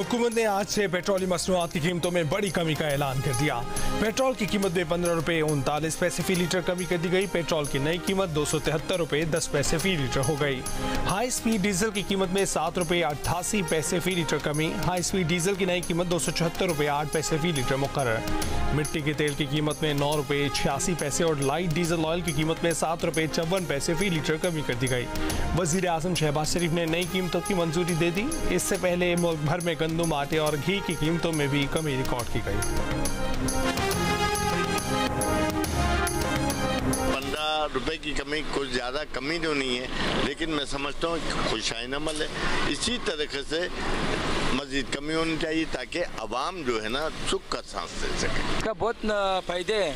हुकूमत ने आज से पेट्रोलियम मसनूआत की कीमतों में बड़ी कमी का ऐलान कर दिया। पेट्रोल की कीमत में 15 रुपये 39 पैसे फी लीटर कमी कर दी गई। पेट्रोल की नई कीमत 273 रुपये 10 पैसे फी लीटर हो गई। हाई स्पीड डीजल की कीमत में 7 रुपये 88 पैसे फी लीटर कमी। हाई स्पीड डीजल की नई कीमत 274 रुपये 8 पैसे फी लीटर मुकर्रर। मिट्टी के तेल की कीमत में 9 रुपये 86 पैसे और लाइट डीजल ऑयल की कीमत में 7 रुपये 54 पैसे फी लीटर कमी कर दी गई। वजीर आजम शहबाज शरीफ ने नई कीमतों की मंजूरी दे दी। इससे पहले मुल्क भर में गंदम, आटे और घी की कीमतों में भी कमी रिकॉर्ड की गई। 15 रुपए की कमी कुछ ज़्यादा कमी तो नहीं है, लेकिन मैं समझता हूँ खुशाइन अमल है। इसी तरीके से मजीद कमी होनी चाहिए ताकि अवाम जो है ना सुख का सांस ले सके। इसका बहुत फायदे हैं,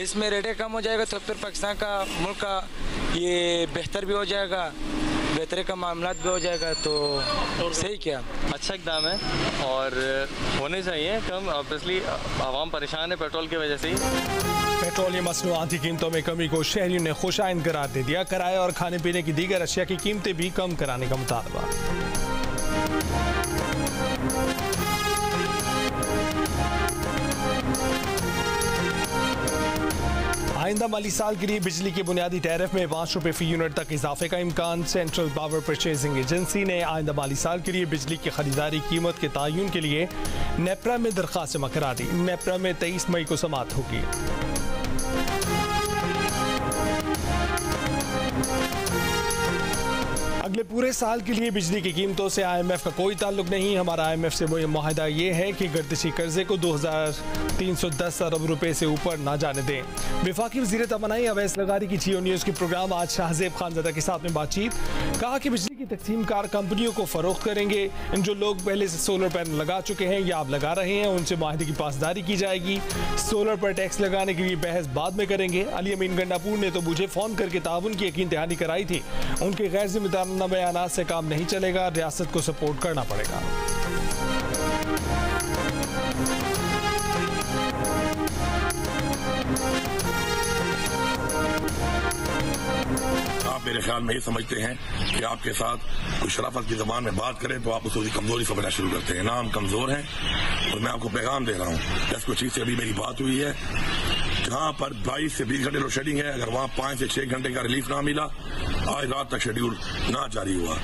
इसमें रेटें कम हो जाएगा तो फिर पाकिस्तान का मुल्क का ये बेहतर भी हो जाएगा, बेहतरी का मामला भी हो जाएगा। तो सही क्या अच्छा दाम है और होने चाहिए कम। ऑब्वियसली आवाम परेशान है पेट्रोल की वजह से ही। पेट्रोलियम मसनूआत की कीमतों में कमी को शहरियों ने खुशाइन करार दे दिया। किराए और खाने पीने की दीगर अशिया की कीमतें भी कम कराने का मुतालबा। आइंदा माली साल के लिए बिजली के बुनियादी टैरिफ में 5 रुपये फी यूनिट तक इजाफे का इम्कान। सेंट्रल पावर परचेजिंग एजेंसी ने आइंदा माली साल के लिए बिजली की खरीदारी कीमत के तयन के लिए नेपरा में दरख्वास्त जमा करा दी। नेपरा में 23 मई को समाअत होगी। अगले पूरे साल के लिए बिजली की कीमतों से IMF का कोई ताल्लुक नहीं। हमारा IMF से मुआहदा ये है कि गर्दिशी कर्जे को 2310 अरब रुपए से ऊपर ना जाने दें। वफाकी वज़ीर तवानाई अवैस लगारी की जियो न्यूज़ के प्रोग्राम आज शाहजेब खानज़ादा के साथ में बातचीत। कहा कि बिजली की तकसीम कार कंपनियों को फरोख्त करेंगे। जो लोग पहले से सोलर पैनल लगा चुके हैं या आप लगा रहे हैं उनसे मुआहदे की पासदारी की जाएगी। सोलर पर टैक्स लगाने के लिए बहस बाद में करेंगे। अली अमीन गंडापुर ने तो मुझे फ़ोन करके ताउन की यकीन दहानी कराई थी। उनके गैर जिम्मेदाराना बयानात से काम नहीं चलेगा, रियासत को सपोर्ट करना पड़ेगा। आप मेरे ख्याल में ये समझते हैं कि आपके साथ कोई शराफत की ज़बान में बात करें तो आप उसकी कमजोरी समझना शुरू करते हैं। ना हम कमजोर हैं और मैं आपको पैगाम दे रहा हूँ। दस को चीज से अभी मेरी बात हुई है, जहाँ पर 22 से 20 घंटे लोड शेडिंग है, अगर वहाँ 5 से 6 घंटे का रिलीफ ना मिला, आज रात तक शेड्यूल ना जारी हुआ।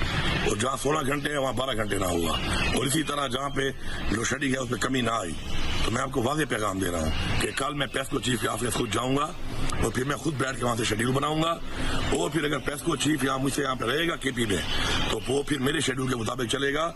और जहाँ 16 घंटे है वहाँ 12 घंटे ना हुआ। और इसी तरह जहाँ पे लोड शेडिंग है उसमें कमी ना आई। तो मैं आपको वाज़ेह पैगाम दे रहा हूँ कि कल मैं पेस्को चीफ के ऑफिस खुद जाऊँगा और फिर मैं खुद बैठ के वहाँ से शेड्यूल बनाऊंगा। और फिर अगर पेस्को चीफ यहाँ मुझसे यहाँ पे रहेगा KP में, तो वो फिर मेरे शेड्यूल के मुताबिक चलेगा।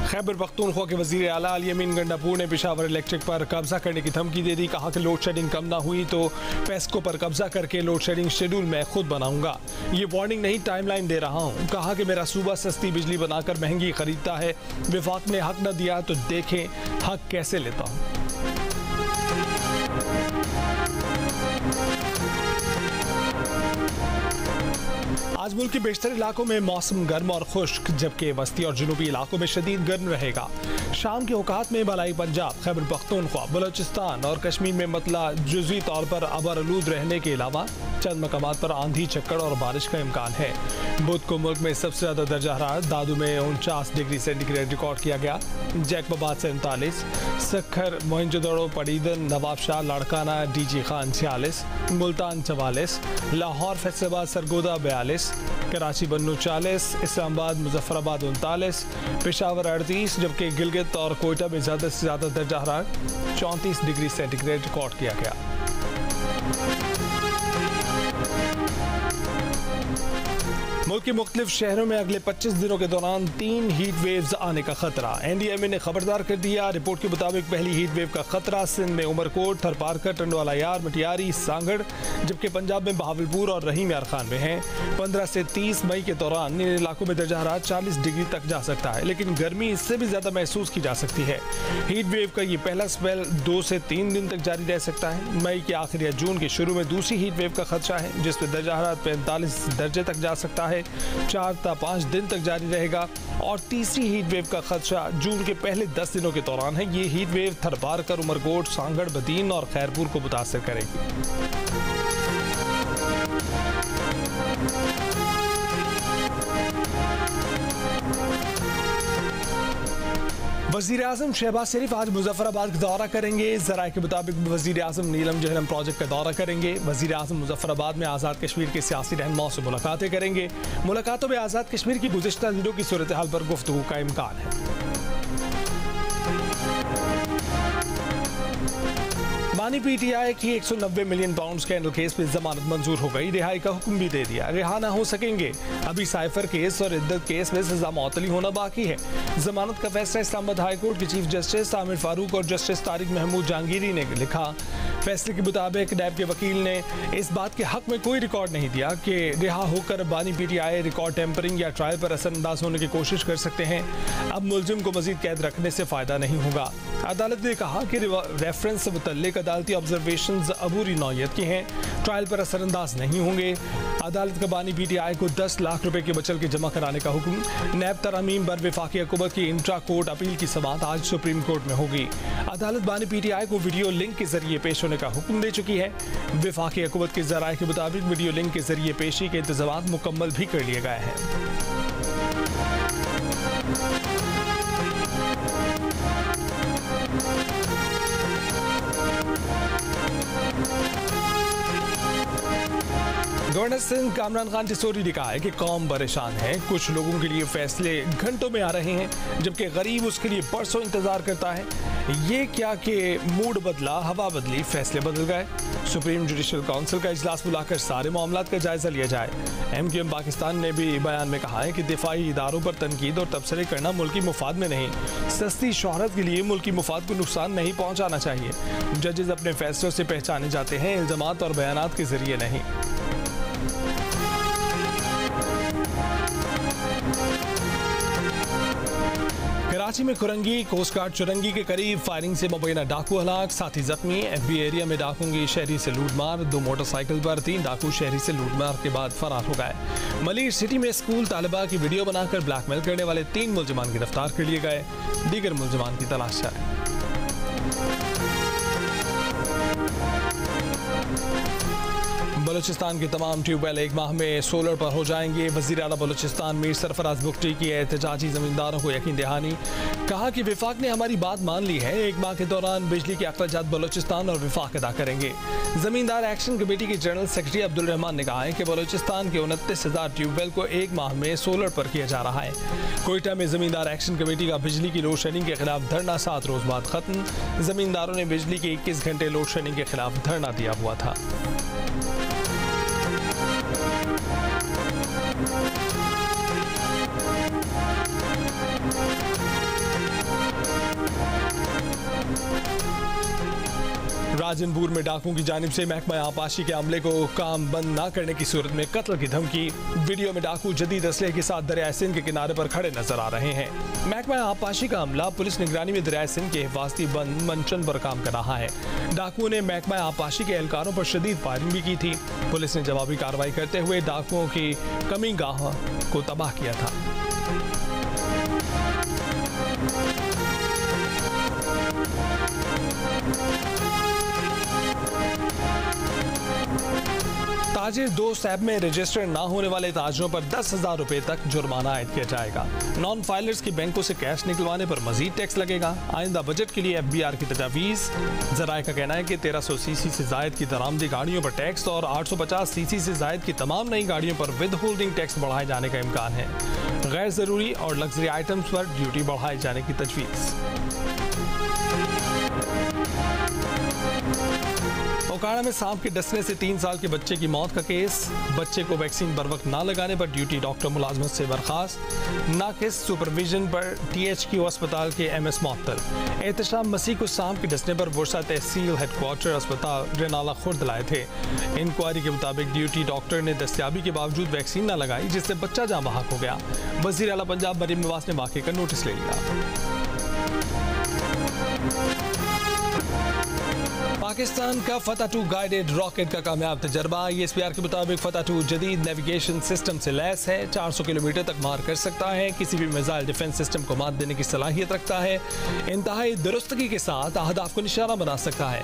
खैबर पख्तूनख्वा के वजीर आला अली अमीन गंडापुर ने पेशावर इलेक्ट्रिक पर कब्जा करने की धमकी दे दी। कहा कि लोड शेडिंग कम ना हुई तो पेस्को पर कब्जा करके लोड शेडिंग शेड्यूल मैं खुद बनाऊंगा। ये वार्निंग नहीं, टाइमलाइन दे रहा हूँ। कहा कि मेरा सूबा सस्ती बिजली बनाकर महंगी खरीदता है। विफाक ने हक न दिया तो देखें हक कैसे लेता हूँ। आज मुल्क के बेशतर इलाकों में मौसम गर्म और खुश्क, जबकि वस्ती और जुनूबी इलाकों में शदीद गर्म रहेगा। शाम के औकात में बलाई पंजाब, खैबर पख्तूनख्वा, बलोचिस्तान और कश्मीर में मतला जुज़वी तौर पर अबरआलूद रहने के अलावा चंद मकामात पर आंधी, चक्कर और बारिश का इम्कान है। बुध को मुल्क में सबसे ज़्यादा दर्जा हरारत दादू में 49 डिग्री सेंटीग्रेड रिकॉर्ड किया गया। जैकबाबाद 47, सखर, मोइनजोदड़ो, पड़ीदन, नवाबशाह, लाड़काना, DG खान 46, मुल्तान 44, लाहौर, फैसलाबाद, सरगोदा 42, कराची, बन्नू 40, इस्लामाबाद, मुजफ्फराबाद 39, पेशावर 38, जबकि गिलगित और कोयटा में ज़्यादा से ज़्यादा दर्जा हरारत 34 डिग्री सेंटीग्रेड रिकॉर्ड किया गया। मुल्क के मुख्तलिफ शहरों में अगले 25 दिनों के दौरान 3 हीट वेव्स आने का खतरा। NDMA ने खबरदार कर दिया। रिपोर्ट के मुताबिक पहली हीट वेव का खतरा सिंध में उमरकोट, थरपारकर, टंडवाला यार, मटियारी, सांगड़, जबकि पंजाब में बहावलपुर और रहीम यार खान में हैं। 15 से 30 मई के दौरान इन इलाकों में दर्जा हरारत 40 डिग्री तक जा सकता है, लेकिन गर्मी इससे भी ज्यादा महसूस की जा सकती है। हीट वेव का ये पहला स्पेल 2 से 3 दिन तक जारी रह सकता है। मई के आखिर या जून के शुरू में दूसरी हीट वेव का खदशा है, जिसमें दर्जा हरारत 45 दर्जे तक जा सकता है, 4 से 5 दिन तक जारी रहेगा। और तीसरी हीट वेव का खदशा जून के पहले 10 दिनों के दौरान है। ये हीट वेव थरपारकर, उमरकोट, सांगड़, बदीन और खैरपुर को मुतासर करेगी। वज़ीर आज़म शहबाज शरीफ आज मुजफ्फराबाद का दौरा करेंगे। ज़राए के मुताबिक वज़ीर आज़म नीलम जहलम प्रोजेक्ट का दौरा करेंगे। वज़ीर आज़म मुजफ्फराबाद में आज़ाद कश्मीर के सियासी रहनुमाओं से मुलाकातें करेंगे। मुलाकातों में आज़ाद कश्मीर की गुज़िश्ता दिनों की सूरत हाल पर गुफ्तगू का इम्कान है। बानी पीटीआई की 190 मिलियन पाउंड स्कैंडल केस में जमानत मंजूर हो गई। रिहाई का हुक्म भी दे दिया। रिहा ना हो सकेंगे। अभी साइफर केस और इद्दत केस में सजा मौतली होना बाकी है। जमानत का फैसला इस्लामाबाद हाई कोर्ट के चीफ जस्टिस आमिर फारूक और जस्टिस तारिक महमूद जहांगीरी ने लिखा। फैसले के मुताबिक नैब के वकील ने इस बात के हक में कोई रिकॉर्ड नहीं दिया कि रिहा होकर बानी पीटीआई रिकॉर्ड टेम्परिंग या ट्रायल पर असरअंदाज होने की कोशिश कर सकते हैं। अब मुलजिम को मजीद कैद रखने से फायदा नहीं होगा। अदालत ने कहा कि रेफरेंस से मुतल्लिक अदालती ऑब्जर्वेशंस अबूरी नौयत के हैं, ट्रायल पर असरअंदाज नहीं होंगे। अदालत का बानी पीटीआई को 10 लाख रुपए के बचल के जमा कराने का हुक्म। नैब तरमीम बर वफाकी हुकूमत की इंट्रा कोर्ट अपील की समाअत आज सुप्रीम कोर्ट में होगी। अदालत बानी पीटीआई को वीडियो लिंक के जरिए पेश होने का हुक्म दे चुकी है। वफाकी हुकूमत के ज़राए के मुताबिक वीडियो लिंक के जरिए पेशी के इंतजाम मुकम्मल भी कर लिए गए हैं। गवर्नर सिंध कामरान खान टिसोरी ने कहा है कि कौम परेशान है। कुछ लोगों के लिए फैसले घंटों में आ रहे हैं, जबकि गरीब उसके लिए बरसों इंतजार करता है। ये क्या कि मूड बदला, हवा बदली, फैसले बदल गए। सुप्रीम जुडिशल काउंसिल का इजलास बुलाकर सारे मामलात का जायजा लिया जाए। MQM पाकिस्तान ने भी बयान में कहा है कि दिफाई इदारों पर तनकीद और तबसरे करना मुल्की मुफाद में नहीं, सस्ती शोहरत के लिए मुल्की मुफाद को नुकसान नहीं पहुँचाना चाहिए। जजेस अपने फैसलों से पहचाने जाते हैं, इल्जामात और बयानात के जरिए नहीं। कराची में कुरंगी कोस्ट गार्ड चुरंगी के करीब फायरिंग से मुबैना डाकू हलाक, साथी जख्मी। FB एरिया में डाकुओं की शहरी से लूटमार। 2 मोटरसाइकिल पर 3 डाकू शहरी से लूटमार के बाद फरार हो गए। मलिर सिटी में स्कूल तालिबा की वीडियो बनाकर ब्लैकमेल करने वाले 3 मुलजमान गिरफ्तार कर लिए गए। दीगर मुलजमान की तलाश जारी। बलूचिस्तान के तमाम ट्यूबवेल 1 माह में सोलर पर हो जाएंगे। वज़ीर आला बलूचिस्तान मीर सरफराज बुख्ती की एहतजाजी ज़मींदारों को यकीन दहानी। कहा कि विफाक ने हमारी बात मान ली है। 1 माह के दौरान बिजली के अखराजात बलूचिस्तान और विफाक अदा करेंगे। ज़मींदार एक्शन कमेटी के जनरल सेक्रेटरी अब्दुल रहमान ने कहा है कि बलूचिस्तान के 29,000 ट्यूबवेल को 1 माह में सोलर पर किया जा रहा है। कोयटा में ज़मींदार एक्शन कमेटी का बिजली की लोड शेडिंग के खिलाफ धरना 7 रोज बाद खत्म। ज़मींदारों ने बिजली के 21 घंटे लोड शेडिंग के खिलाफ धरना दिया हुआ था। राजनपुर में डाकुओं की जानिब से महकमा आपाशी के अमले को काम बंद न करने की सूरत में कत्ल की धमकी। वीडियो में डाकू जदीद असलहे के साथ दरिया सिंध के किनारे पर खड़े नजर आ रहे हैं। महकमा आपाशी का अमला पुलिस निगरानी में दरिया सिंध के हिफाजती बंद मंचन पर काम कर रहा है। डाकुओं ने महकमा आपाशी के एहलकारों पर शदीद फायरिंग भी की थी। पुलिस ने जवाबी कार्रवाई करते हुए डाकुओं की कमी गाह को तबाह किया था। ताजिर 2 ऐप में रजिस्टर न होने वाले ताजरों पर 10,000 रुपए तक जुर्माना आयद किया जाएगा। नॉन फाइलर्स की बैंकों से कैश निकलवाने पर मजीद टैक्स लगेगा। आइंदा बजट के लिए FBR की तजावीज़। जराए का कहना है कि 1300 सीसी से जायद की दरामदी गाड़ियों पर टैक्स और 850 सीसी से जायद की तमाम नई गाड़ियों पर विद होल्डिंग टैक्स बढ़ाए जाने का इम्कान है। गैर जरूरी और लग्जरी आइटम्स पर ड्यूटी बढ़ाए जाने की तजवीज़। ओकाड़ा में सांप के डसने से 3 साल के बच्चे की मौत का केस। बच्चे को वैक्सीन बर वक्त न लगाने पर ड्यूटी डॉक्टर मुलाजमत से बर्खास्त। नाकिस सुपरविजन पर THQ अस्पताल के MS मुअत्तल। एहतशाम मसीह को सांप के डसने पर वर्षा तहसील हेडक्वार्टर अस्पताल रेनाला खुर्द लाए थे। इंक्वायरी के मुताबिक ड्यूटी डॉक्टर ने दस्तियाबी के बावजूद वैक्सीन न लगाई, जिससे बच्चा जाँ बहक हो गया। वज़ीर आला पंजाब मरीम नवाज ने वाक़े का नोटिस ले लिया। पाकिस्तान का फतह 2 गाइडेड रॉकेट का कामयाब तजर्बा। ESPR के मुताबिक फतह 2 जदीद नेविगेशन सिस्टम से लैस है, 400 किलोमीटर तक मार कर सकता है, किसी भी मिसाइल डिफेंस सिस्टम को मात देने की सलाहियत रखता है, इंतहाई दुरुस्तगी के साथ अहदाफ को निशाना बना सकता है।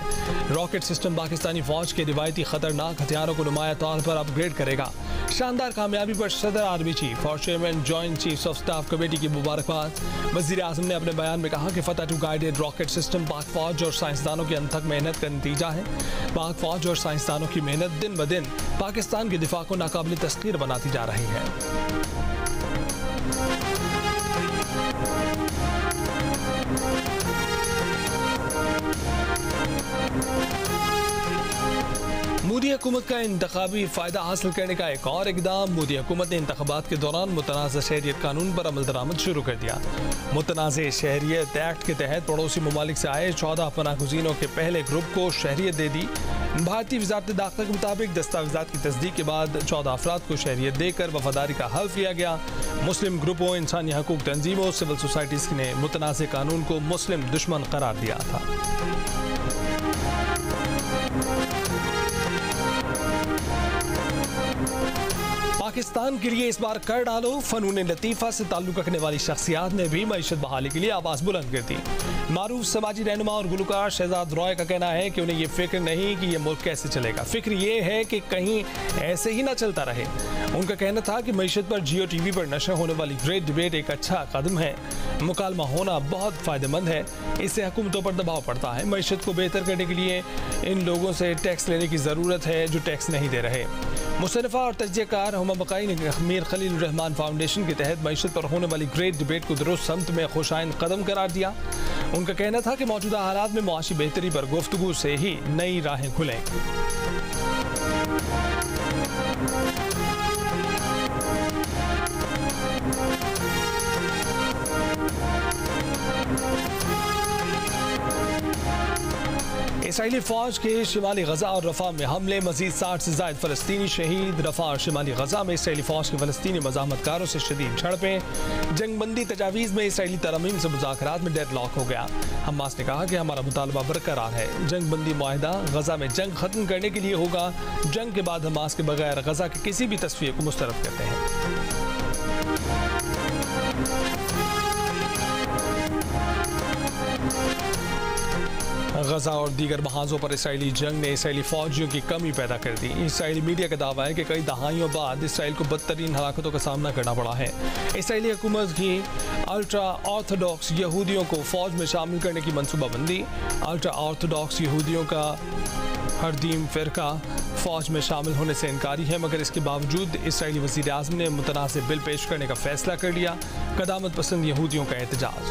रॉकेट सिस्टम पाकिस्तानी फौज के रिवायती खतरनाक हथियारों को नुमाया तौर पर अपग्रेड करेगा। शानदार कामयाबी पर सदर आर्मी चीफ और chairman joint chiefs of staff committee की मुबारकबाद। वज़ीर आज़म ने अपने बयान में कहा कि फतह 2 गाइडेड रॉकेट सिस्टम पाक फौज और साइंसदानों की अनथक मेहनत का नतीजा है। पाक फौज और साइंसदानों की मेहनत दिन ब दिन पाकिस्तान के दिफा को नाकाबिल तस्खीर बनाती जा रही है। मोदी हुकूमत का इंतखाबी फायदा हासिल करने का एक और इकदाम। मोदी हुकूमत ने इंतखाबात के दौरान मुतनाज़ शहरियत कानून पर अमल दरामद शुरू कर दिया। मुतनाज़ शहरियत एक्ट के तहत पड़ोसी ममालिक से आए 14 पनाहगज़ीनों के पहले ग्रुप को शहरियत दे दी। भारतीय वज़ारत दाखिला के मुताबिक दस्तावेज़ात की तस्दीक के बाद 14 अफराद को शहरियत देकर वफादारी का हल्फ लिया गया। मुस्लिम ग्रुपों, इंसानी हकूक तंजीमों, सिविल सोसाइटीज़ ने मुतनाज़ कानून को मुस्लिम दुश्मन करार दिया था। पाकिस्तान के लिए इस बार कर डालो। फनून लतीफ़ा से ताल्लुक़ रखने वाली शख्सियात ने भी मईशत बहाली के लिए आवाज़ बुलंद कर दी। मारूफ समाजी रहनुमा और गुलकार शहजाद रॉय का कहना है कि उन्हें ये फिक्र नहीं कि यह मुल्क कैसे चलेगा, फिक्र ये है कि कहीं ऐसे ही ना चलता रहे। उनका कहना था कि मईशत पर जियो टीवी पर नशर होने वाली ग्रेट डिबेट एक अच्छा कदम है। मुकालमा होना बहुत फ़ायदेमंद है, इससे हुकूमतों पर दबाव पड़ता है। मईशत को बेहतर करने के लिए इन लोगों से टैक्स लेने की ज़रूरत है जो टैक्स नहीं दे रहे। मुसन्निफ़ा और तजज़ियाकार हुमा बकाई ने मीर खलील रहमान फाउंडेशन के तहत मईशत पर होने वाली ग्रेट डिबेट को दुरुस्त समत में खुशाइन कदम करार दिया। उनका कहना था कि मौजूदा हालात में मुआशी बेहतरी पर गुफ्तगू से ही नई राहें खुलेंगी। इसराइली फौज के शिमाली गजा और रफा में हमले, मजीद 60 से ज्यादा फलस्तीनी शहीद। रफा और शिमाली गजा में इसराइली फौज के फलस्तीनी मज़ाहमतकारों से शदीद झड़पें। जंगबंदी तजावीज़ में इसराइली तरमीम से मुज़ाकरात में डेडलॉक हो गया। हमास ने कहा कि हमारा मुतालबा बरकरार है। जंगबंदी मुआहिदा गजा में जंग खत्म करने के लिए होगा। जंग के बाद हमास के बगैर गजा के किसी भी तस्वीर को मुस्तरद करते हैं। गजा और दीगर महाजों पर इसराइली जंग ने इसराइली फौजियों की कमी पैदा कर दी। इसराइली मीडिया का दावा है कि कई दहाइयों बाद इसराइल को बदतरीन हलाकतों का सामना करना पड़ा है। इसराइली हुकूमत की अल्ट्रा ऑर्थोडॉक्स यहूदियों को फौज में शामिल करने की मनसूबाबंदी। अल्ट्रा ऑर्थोडॉक्स यहूदियों का हरदीम फ़िरका फौज में शामिल होने से इनकारी है, मगर इसके बावजूद इसराइली वज़ीर आज़म ने मुतनाज़िब बिल पेश करने का फैसला कर लिया। क़दामत पसंद यहूदियों का एहतजाज।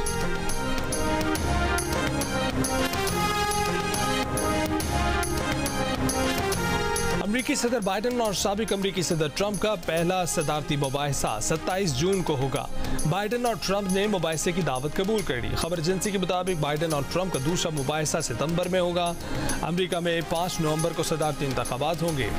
अमरीकी सदर बाइडन और साबिक अमरीकी सदर ट्रंप का पहला सदारती मुबाहिसा 27 जून को होगा। बाइडन और ट्रंप ने मुबाहिसे की दावत कबूल कर ली। खबर एजेंसी के मुताबिक बाइडन और ट्रंप का दूसरा मुबाहिसा सितंबर में होगा। अमरीका में 5 नवंबर को सदारती इंतखाबात होंगे।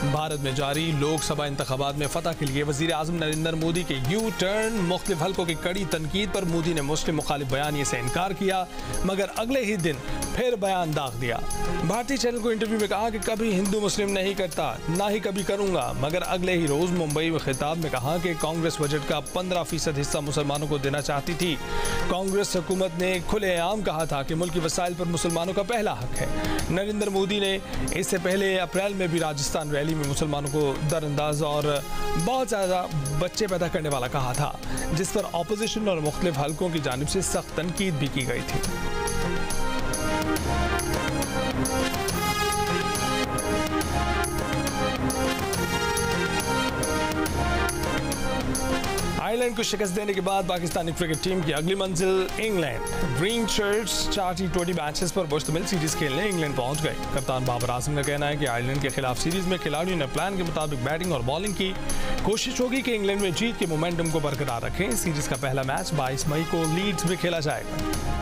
भारत में जारी लोकसभा इंतखाबात में फतह के लिए वज़ीर आज़म नरेंद्र मोदी के यू टर्न। मुख्तलिफ हल्कों की कड़ी तनकीद पर मोदी ने मुस्लिम मुखालिफ बयानिए से इनकार किया, मगर अगले ही दिन फिर बयान दाग दिया। भारतीय चैनल को इंटरव्यू में कहा कि कभी हिंदू मुस्लिम नहीं करता, ना ही कभी करूंगा, मगर अगले ही रोज मुंबई में खिताब में कहा कि कांग्रेस बजट का 15% हिस्सा मुसलमानों को देना चाहती थी। कांग्रेस हुकूमत ने खुलेआम कहा था कि मुल्की वसाइल पर मुसलमानों का पहला हक है। नरेंद्र मोदी ने इससे पहले अप्रैल में भी राजस्थान रैली में मुसलमानों को दरअंदाज और बहुत ज़्यादा बच्चे पैदा करने वाला कहा था, जिस पर अपोजिशन और मुख्तलिफ हल्कों की जानिब से सख्त तनकीद भी की गई थी। आयरलैंड को शिकस्त देने के बाद पाकिस्तानी क्रिकेट टीम की अगली मंजिल England. Green shirts 4 T20 matches पर मुश्तमिल सीरीज खेलने इंग्लैंड पहुंच गए। कप्तान बाबर आजम का कहना है कि आयरलैंड के खिलाफ सीरीज में खिलाड़ियों ने प्लान के मुताबिक बैटिंग और बॉलिंग की। कोशिश होगी कि इंग्लैंड में जीत के मोमेंटम को बरकरार रखें। सीरीज का पहला मैच 22 मई को लीड्स में खेला जाएगा।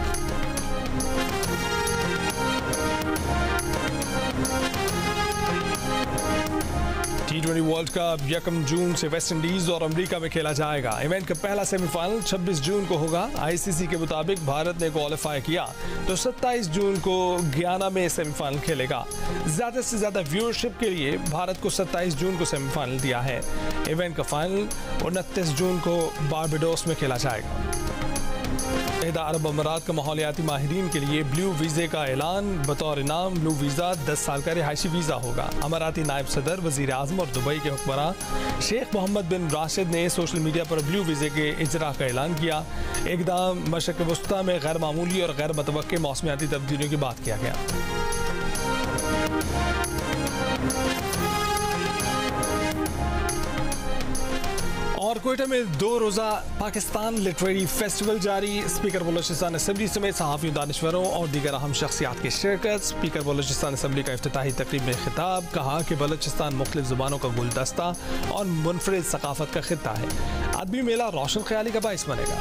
T20 वर्ल्ड कप 1 जून से वेस्ट इंडीज और अमेरिका में खेला जाएगा। इवेंट का पहला सेमीफाइनल 26 जून को होगा। आईसीसी के मुताबिक भारत ने क्वालिफाई किया तो 27 जून को गयाना में सेमीफाइनल खेलेगा। ज्यादा से ज्यादा व्यूअरशिप के लिए भारत को 27 जून को सेमीफाइनल दिया है। इवेंट का फाइनल 29 जून को बारबाडोस में खेला जाएगा। मुत्तहिदा अरब अमीरात का माहौलियाती माहिरीन के लिए ब्लू वीज़े का ऐलान। बतौर इनाम ब्लू वीज़ा 10 साल का रिहायशी वीज़ा होगा। अमीराती नायब सदर, वज़ीर आज़म और दुबई के हुक्मरान शेख मोहम्मद बिन राशिद ने सोशल मीडिया पर ब्लू वीज़े के इजरा का ऐलान किया। इक़दाम मशरिक़ वस्ता में गैर मामूली और गैर मुतवक्के मौसमियाती तब्दीलियों की बात किया गया। और कोयटा में 2 रोज़ा पाकिस्तान लिटरेरी फेस्टिवल जारी। स्पीकर बलोचिस्तान असम्बली समेत सहाफ़ियों, दानिश्वरों और दीगर अहम शख्सियात की शिरकत। स्पीकर बलोचिस्तान असम्बली का इफ्तिताही तकरीब में खिताब। कहा कि बलोचिस्तान मुख्तलिफ ज़ुबानों का गुलदस्ता और मुनफरिद सकाफ़त का खित्ता है। अदबी मेला रोशन ख्याली का बाइस बनेगा।